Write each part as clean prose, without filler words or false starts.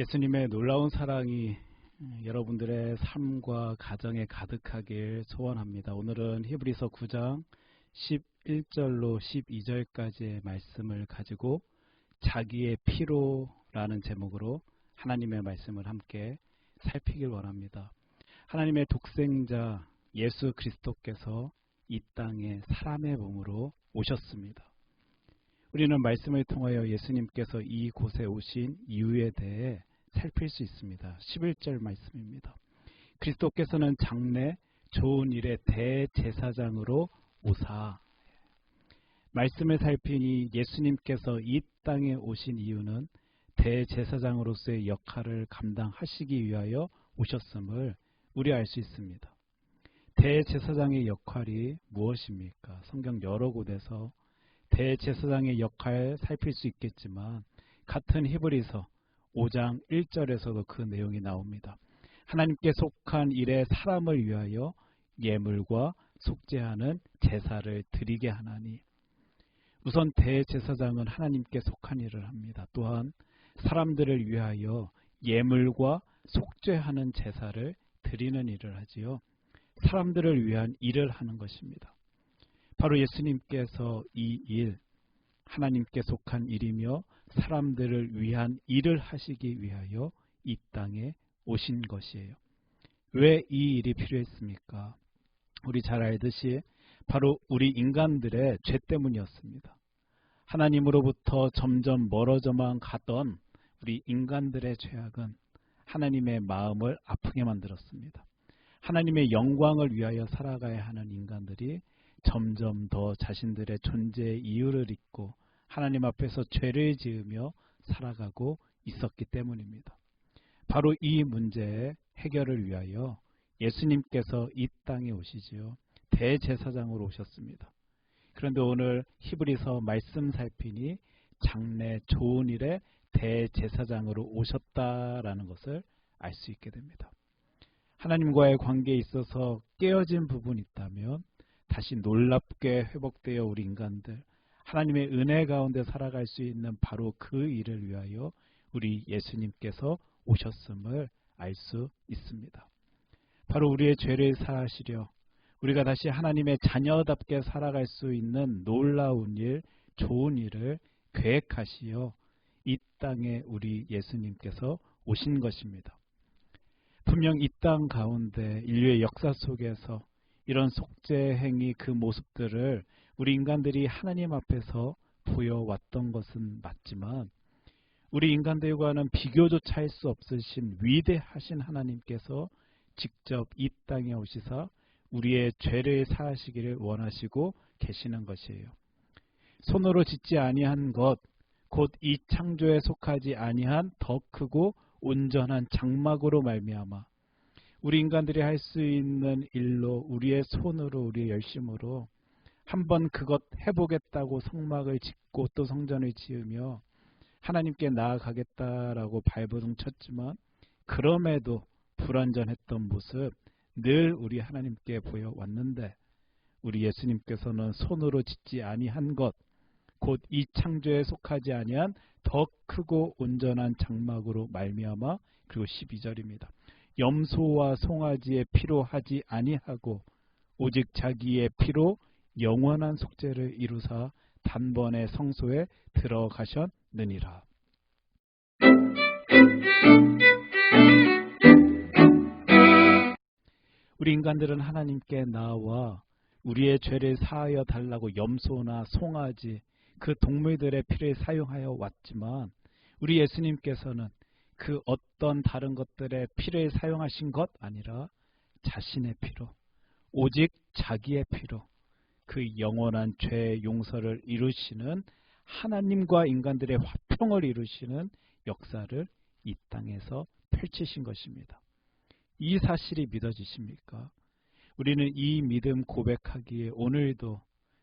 예수님의 놀라운 사랑이 여러분들의 삶과 가정에 가득하길 소원합니다. 오늘은 히브리서 9장 11절로 12절까지의 말씀을 가지고 자기의 피로라는 제목으로 하나님의 말씀을 함께 살피길 원합니다. 하나님의 독생자 예수 그리스도께서 이 땅에 사람의 몸으로 오셨습니다. 우리는 말씀을 통하여 예수님께서 이곳에 오신 이유에 대해 살필 수 있습니다. 11절 말씀입니다. 그리스도께서는 장래 좋은 일의 대제사장으로 오사. 말씀을 살피니 예수님께서 이 땅에 오신 이유는 대제사장으로서의 역할을 감당하시기 위하여 오셨음을 우리 알 수 있습니다. 대제사장의 역할이 무엇입니까? 성경 여러 곳에서 대제사장의 역할 살필 수 있겠지만 같은 히브리서 5장 1절에서도 그 내용이 나옵니다. 하나님께 속한 일에 사람을 위하여 예물과 속죄하는 제사를 드리게 하나니. 우선 대제사장은 하나님께 속한 일을 합니다. 또한 사람들을 위하여 예물과 속죄하는 제사를 드리는 일을 하지요. 사람들을 위한 일을 하는 것입니다. 바로 예수님께서 이 일, 하나님께 속한 일이며 사람들을 위한 일을 하시기 위하여 이 땅에 오신 것이에요. 왜 이 일이 필요했습니까? 우리 잘 알듯이 바로 우리 인간들의 죄 때문이었습니다. 하나님으로부터 점점 멀어져만 가던 우리 인간들의 죄악은 하나님의 마음을 아프게 만들었습니다. 하나님의 영광을 위하여 살아가야 하는 인간들이 점점 더 자신들의 존재의 이유를 잊고 하나님 앞에서 죄를 지으며 살아가고 있었기 때문입니다. 바로 이 문제의 해결을 위하여 예수님께서 이 땅에 오시지요. 대제사장으로 오셨습니다. 그런데 오늘 히브리서 말씀 살피니 장래 좋은 일에 대제사장으로 오셨다라는 것을 알 수 있게 됩니다. 하나님과의 관계에 있어서 깨어진 부분이 있다면 다시 놀랍게 회복되어 우리 인간들 하나님의 은혜 가운데 살아갈 수 있는 바로 그 일을 위하여 우리 예수님께서 오셨음을 알 수 있습니다. 바로 우리의 죄를 사하시려 우리가 다시 하나님의 자녀답게 살아갈 수 있는 놀라운 일, 좋은 일을 계획하시어 이 땅에 우리 예수님께서 오신 것입니다. 분명 이 땅 가운데 인류의 역사 속에서 이런 속죄 행위 그 모습들을 우리 인간들이 하나님 앞에서 보여왔던 것은 맞지만 우리 인간들과는 비교조차 할 수 없으신 위대하신 하나님께서 직접 이 땅에 오시사 우리의 죄를 사하시기를 원하시고 계시는 것이에요. 손으로 짓지 아니한 것, 곧 이 창조에 속하지 아니한 더 크고 온전한 장막으로 말미암아 우리 인간들이 할 수 있는 일로 우리의 손으로 우리의 열심으로 한번 그것 해보겠다고 성막을 짓고 또 성전을 지으며 하나님께 나아가겠다라고 발버둥 쳤지만 그럼에도 불완전했던 모습 늘 우리 하나님께 보여왔는데 우리 예수님께서는 손으로 짓지 아니한 것 곧 이 창조에 속하지 아니한 더 크고 온전한 장막으로 말미암아 그리고 12절입니다. 염소와 송아지의 피로 하지 아니하고 오직 자기의 피로 영원한 속죄를 이루사 단번에 성소에 들어가셨느니라. 우리 인간들은 하나님께 나와 우리의 죄를 사하여 달라고 염소나 송아지 그 동물들의 피를 사용하여 왔지만 우리 예수님께서는 그 어떤 다른 것들의 피를 사용하신 것 아니라 자신의 피로 오직 자기의 피로 그 영원한 죄의 용서를 이루시는 하나님과 인간들의 화평을 이루시는 역사를 이 땅에서 펼치신 것입니다. 이 사실이 믿어지십니까? 우리는 이 믿음 고백하기에 오늘도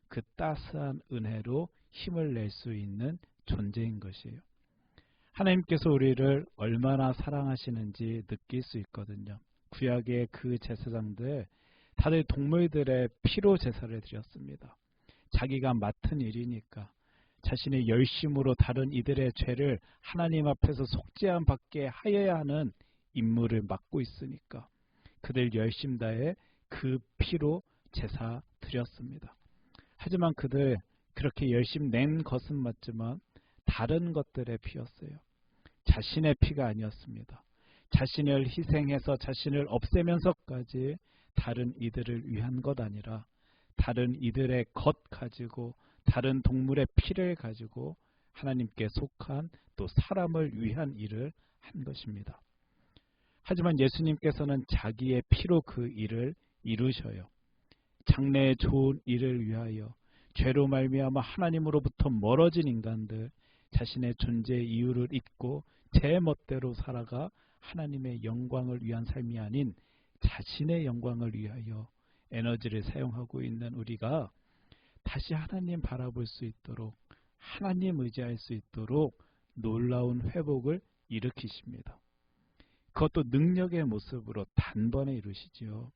그 따스한 은혜로 힘을 낼 수 있는 존재인 것이에요. 하나님께서 우리를 얼마나 사랑하시는지 느낄 수 있거든요. 구약의 그 제사장들 다들 동물들의 피로 제사를 드렸습니다. 자기가 맡은 일이니까 자신의 열심으로 다른 이들의 죄를 하나님 앞에서 속죄함 받게 하여야 하는 임무를 맡고 있으니까 그들 열심 다해 그 피로 제사 드렸습니다. 하지만 그들 그렇게 열심 낸 것은 맞지만 다른 것들의 피였어요. 자신의 피가 아니었습니다. 자신을 희생해서 자신을 없애면서까지 다른 이들을 위한 것 아니라 다른 이들의 것 가지고 다른 동물의 피를 가지고 하나님께 속한 또 사람을 위한 일을 한 것입니다. 하지만 예수님께서는 자기의 피로 그 일을 이루셔요. 장래의 좋은 일을 위하여 죄로 말미암아 하나님으로부터 멀어진 인간들, 자신의 존재의 이유를 잊고 제 멋대로 살아가 하나님의 영광을 위한 삶이 아닌 자신의 영광을 위하여 에너지를 사용하고 있는 우리가 다시 하나님 바라볼 수 있도록, 하나님 의지할 수 있도록 놀라운 회복을 일으키십니다. 그것도 능력의 모습으로 단번에 이루시지요.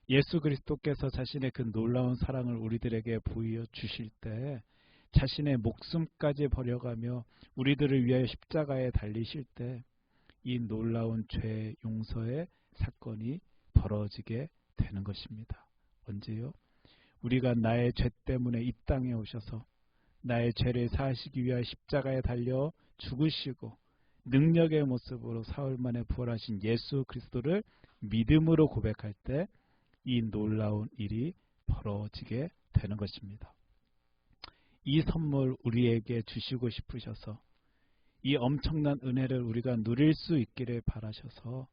예수 그리스도께서 자신의 그 놀라운 사랑을 우리들에게 보여주실 때, 자신의 목숨까지 버려가며 우리들을 위하여 십자가에 달리실 때 이 놀라운 죄 용서의 사건이 벌어지게 되는 것입니다. 언제요? 우리가 나의 죄 때문에 이 땅에 오셔서 나의 죄를 사하시기 위하여 십자가에 달려 죽으시고 능력의 모습으로 사흘 만에 부활하신 예수 그리스도를 믿음으로 고백할 때 이 놀라운 일이 벌어지게 되는 것입니다. 이 선물 우리에게 주시고 싶으셔서 이 엄청난 은혜를 우리가 누릴 수 있기를 바라셔서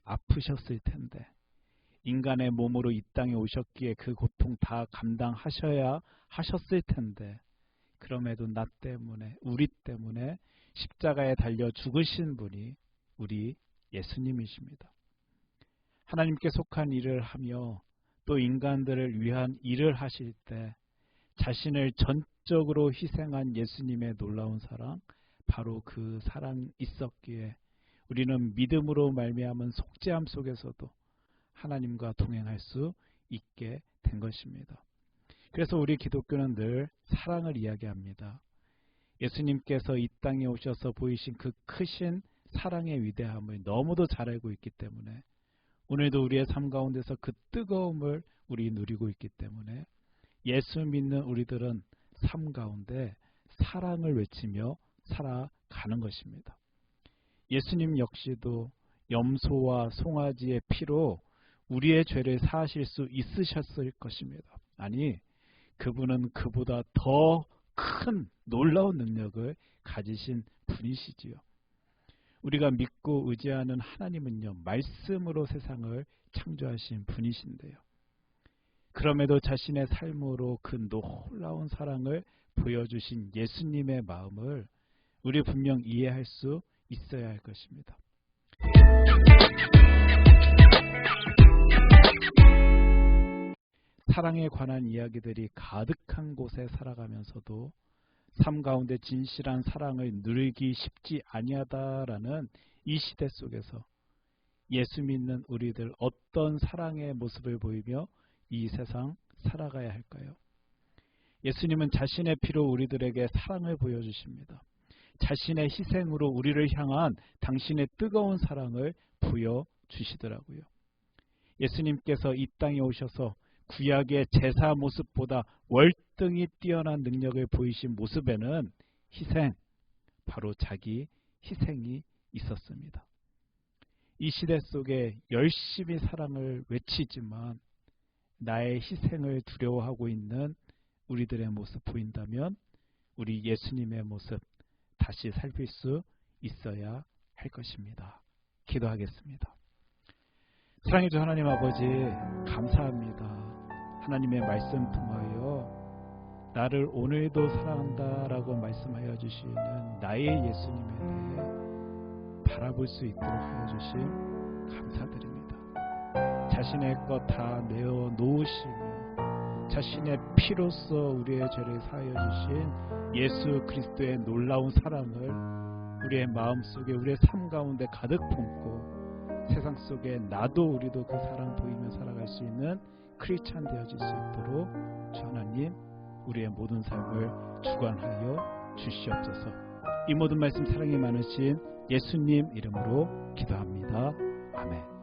아프셨을 텐데, 인간의 몸으로 이 땅에 오셨기에 그 고통 다 감당하셔야 하셨을 텐데, 그럼에도 나 때문에, 우리 때문에 십자가에 달려 죽으신 분이 우리 예수님이십니다. 하나님께 속한 일을 하며 또 인간들을 위한 일을 하실 때 자신을 전적으로 희생한 예수님의 놀라운 사랑, 바로 그 사랑이 있었기에 우리는 믿음으로 말미암은 속죄함 속에서도 하나님과 동행할 수 있게 된 것입니다. 그래서 우리 기독교는 늘 사랑을 이야기합니다. 예수님께서 이 땅에 오셔서 보이신 그 크신 사랑의 위대함을 너무도 잘 알고 있기 때문에 오늘도 우리의 삶 가운데서 그 뜨거움을 우리 누리고 있기 때문에 예수 믿는 우리들은 삶 가운데 사랑을 외치며 살아가는 것입니다. 예수님 역시도 염소와 송아지의 피로 우리의 죄를 사하실 수 있으셨을 것입니다. 아니, 그분은 그보다 더 큰 놀라운 능력을 가지신 분이시지요. 우리가 믿고 의지하는 하나님은요, 말씀으로 세상을 창조하신 분이신데요. 그럼에도 자신의 삶으로 그 놀라운 사랑을 보여주신 예수님의 마음을 우리 분명 이해할 수 있어야 할 것입니다. 사랑에 관한 이야기들이 가득한 곳에 살아가면서도 삶 가운데 진실한 사랑을 누리기 쉽지 아니하다라는 이 시대 속에서 예수 믿는 우리들 어떤 사랑의 모습을 보이며 이 세상 살아가야 할까요? 예수님은 자신의 피로 우리들에게 사랑을 보여주십니다. 자신의 희생으로 우리를 향한 당신의 뜨거운 사랑을 보여주시더라고요. 예수님께서 이 땅에 오셔서 구약의 제사 모습보다 월등히 뛰어난 능력을 보이신 모습에는 희생, 바로 자기 희생이 있었습니다. 이 시대 속에 열심히 사랑을 외치지만 나의 희생을 두려워하고 있는 우리들의 모습 보인다면 우리 예수님의 모습 다시 살필 수 있어야 할 것입니다. 기도하겠습니다. 사랑해 주 하나님 아버지, 감사합니다. 하나님의 말씀 통하여 나를 오늘도 사랑한다라고 말씀하여 주시는 나의 예수님에 대해 바라볼 수 있도록 하여 주심 감사드립니다. 자신의 것 다 내어 놓으시며 자신의 피로써 우리의 죄를 사하여 주신 예수 그리스도의 놀라운 사랑을 우리의 마음속에, 우리의 삶 가운데 가득 품고 세상 속에 나도 우리도 그 사랑 보이며 살아갈 수 있는 크리스찬 되어질 수 있도록 주 하나님 우리의 모든 삶을 주관하여 주시옵소서. 이 모든 말씀 사랑이 많으신 예수님 이름으로 기도합니다. 아멘.